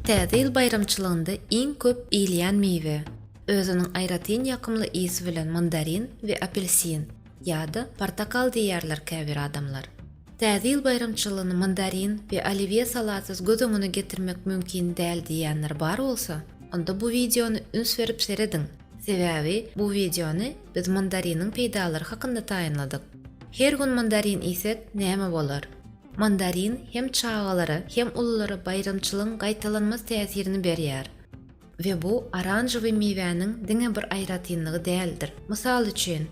Täze ýyl bayramçylygynda iň köp iýilýän meýwe. Özüniň aýratyn ýakymly ysy bilen mandarin we apelsin ýa-da portakal diýerler käbir adamlar. Täze ýyl bayramçylygyny mandarin we olivier salatsyz göz öňüne getirmek mümkin däl diýenler bar bolsa, onda bu videony üns berip seredin. Sebäbi bu videony biz mandarinin peýdalary hakynda taýynladyk. Her gün mandarin ýesek näme bolar? Mandarin hem çağaları hem ululary bayramçylygyň gaýtalanmaz täsirini berýär. Ve bu oranжевый meýwäniň diňe bir aýratynlygy däldir. Mysal üçin,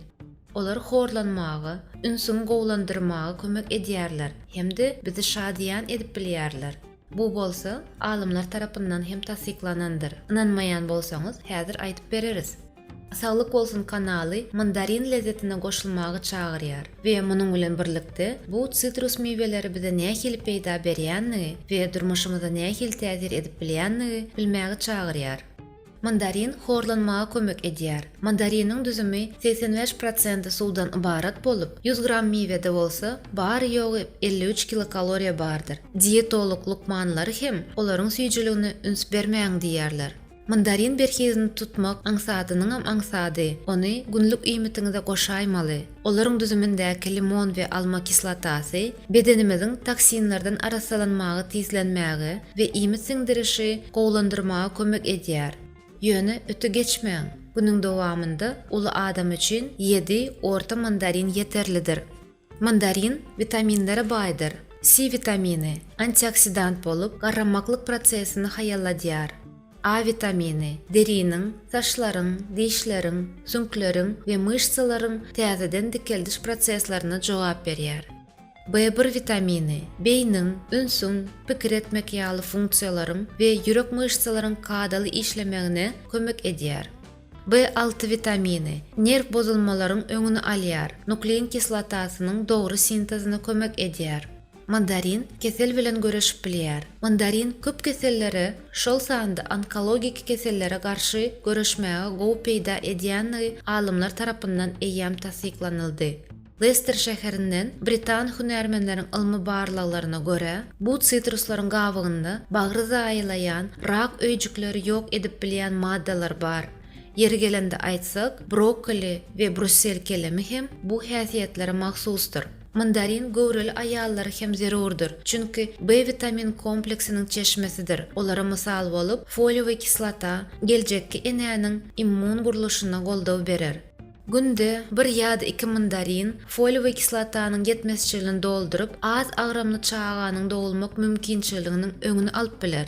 olar horlanmagy, ünsüň gowlandyrmagy kömek edýärler hemde bizi şadýan edip bilýärler. Bu bolsa alymlar tarapyndan hem tasdiklanandyr. Inanmaýan bolsaňyz häzir aýdyp bereriz. Sağlık bolsun kanaly mandarin lezzetine goşulmagy çağırýar we munyň bilen birlikde bu sitrus meýweleri bize nähili peýda berýänligi we durmuşymyza nähili täsir edip bilýänligi bilmäge çağırýar. Mandarin horlanmaga kömek edýär. Mandariniň düzümi 85% suwdan ibarat bolup, 100 gram meýwede bolsa, bary ýogy 53 kilokaloriýa bardyr. Dietolog lukmanlary hem olaryň süýjüligine üns bermäň diýerler. Mandarin berhezini tutmak aňsadynyň aňsady, ony günlük iýmitiňize goşaýmaly. Olaryň düzümindäki limon we alma kislotasy bedenimiziň toksinlerden arasalanmagy tizlenmäge we iýmit siňdirişi gowlandyrmaga kömek edýär. Ýöne öte geçmeň. Günüň dowamında uly adam üçin 7 orta mandarin yeterlidir. Mandarin vitaminlere baýdyr. C vitamini antioksidant bolup, garramaklyk prosesini haýalladýar. A vitamini deriniň, saçlaryň, dişleriň, süňkleriň we myşsalaryň täzeden dikeldiş proseslerine jogap berýär. B1 vitamini beýniň, ünsüň, pikir etmek ýaly funksiýalaryň we ýürek myşsalaryň kadaly işlemegine kömek edýär. B6 vitamini nerv bozulmalaryň öňüni alýar, nuklein kislotasynyň dogry sintezine kömek edýär. Mandarin kesel bilen göreşip bilýär. Mandarin köp kesellere, şol sanda onkologik kesellere garşy göreşmäge gowy peýda edýän alymlar tarapyndan eýýam tasdiklanyldy. Leicester şäherinden Britan hünärmenleriň ilmi barlaklaryna görä, bu sitruslaryň gawygynda bagry aýylayan rak öýjükleri ýok edip bilýän maddalar bar. Yeri gelende aýtsak, brokoli we brussel kelemi hem bu häsiýetlere mahsusdur. Mandarin göwreli aýallary hem zerurdur, çünki B vitamin kompleksiniň çeşmesidir. Olara mysal bolup, foliowy kislota geljekki enäniň immun guruluşyna goldaw berer. Günde 1 ýa-da 2 mandarin foliowy kislotanyň yetmezçiligini doldurup, az agramly çağanyň dowulmak mümkinçiliginiň öňüni alyp biler.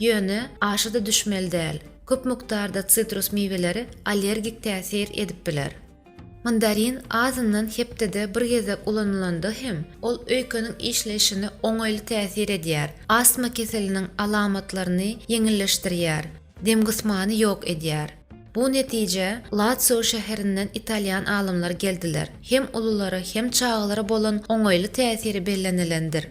Ýöne aşyda düşmeli däl. Köp mukdarda sitrus meýweleri allergik täsir edip biler. Mandarin azından hepdede bir gezek ulanylanda hem ol öýkeniň işleşini oňaýly täsir edýär. Astma keseliniň alamatlaryny ýeňilleşdirýär. Dem gysmany ýok edýär. Bu netije Lazio şäherinden Italian alymlar geldiler. Hem ululary hem çağalary bolan oňaýly täsiri bellenilendir.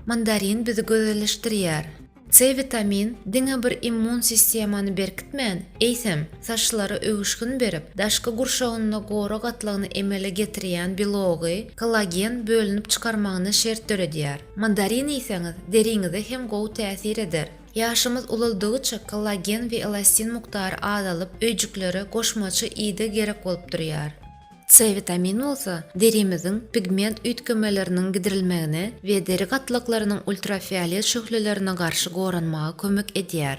Mandarin bizi gözelleşdirýär. C vitamin diňe bir immun sistemany berkitmän, eýsem saçlara öwüşgün berip, daşky gurşagyna gora gatlygyny emele getirýän biology, kollagen bölünip çykarmagyna şert töredýär. Mandarin ýeseňiz deriňize hem gowy täsir eder. Ýaşymyz ulaldygyça kollagen we elastin muktary azalyp, öýjüklere goşmaçy iýde gerek bolup durýar. C vitamini bolsa derimiziň pigment üýtgemeleriniň gidirilmegine we deri gatlyklarynyň ultrafiolet şöhlelerine garşy goranmaga kömek edýär.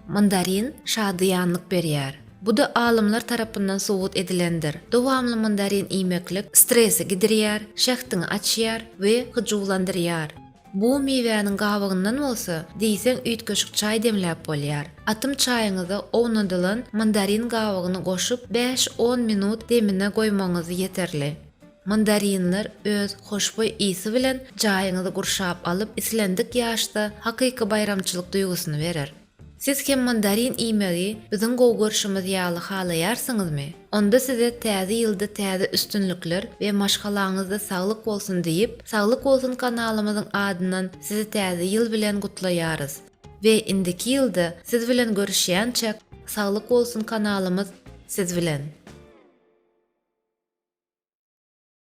Mandarin şadyanlyk berýär. Bu da alymlar tarapyndan subut edilendir. Dowamly mandarin iýmeklik stresi gidirýär, şähtiňi açýar we hyjywlandyrýar. Bu meýwäniň gawygyndan bolsa, diýseň üýtgeşik çaý demläp bolýar. Atym çaýyňyza ownadylan mandarin gawygyny goşup 5-10 minut demine goýmaňyz ýeterli. Mandarinler öz hoşboý ysy bilen jaýyňyzy gurşap alyp islendik ýaşda hakyky bayramçylyk duýgusyny berer. Siz hem mandarin iýmegi biziň gowy görüşimiz ýaly halaýarsyňyzmy? Onda size täze ýylda täze üstünlükler we maşgalaňyzda saglyk bolsun diýip, Saglyk bolsun kanalymyzyň adynan sizi täze ýyl bilen gutlaýarys. We indiki ýylda siz bilen görüşýänçek Saglyk bolsun kanalymyz siz bilen.